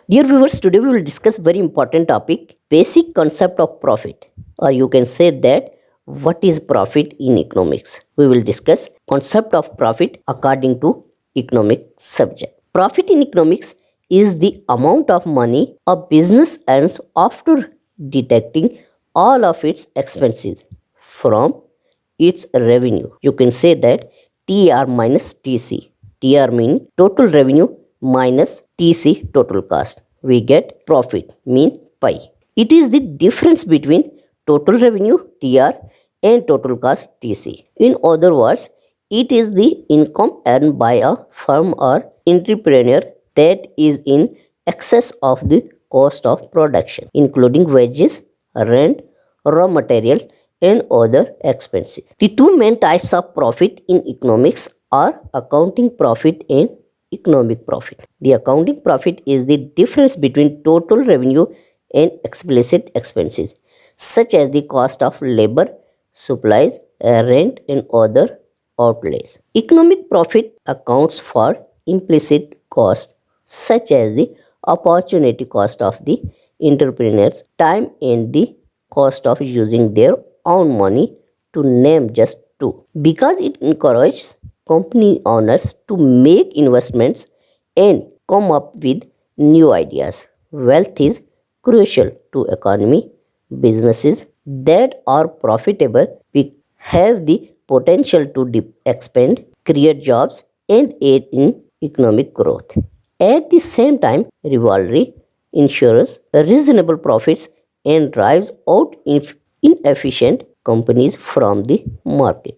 Dear viewers, today we will discuss very important topic, basic concept of profit, or you can say that what is profit in economics. We will discuss concept of profit according to economic subject. Profit in economics is the amount of money a business earns after deducting all of its expenses from its revenue. You can say that TR minus TC. TR mean total revenue minus TC total cost. We get profit mean pi. It is the difference between total revenue TR and total cost TC. In other words, it is the income earned by a firm or entrepreneur that is in excess of the cost of production, including wages, rent, raw materials, and other expenses. The two main types of profit in economics are accounting profit and economic profit. The accounting profit is the difference between total revenue and explicit expenses, such as the cost of labor, supplies, rent, and other outlays. Economic profit accounts for implicit costs, such as the opportunity cost of the entrepreneur's time and the cost of using their own money, to name just two. Because it encourages company owners to make investments and come up with new ideas. Wealth is crucial to economy. Businesses that are profitable have the potential to expand, create jobs, and aid in economic growth. At the same time, rivalry ensures reasonable profits and drives out inefficient companies from the market.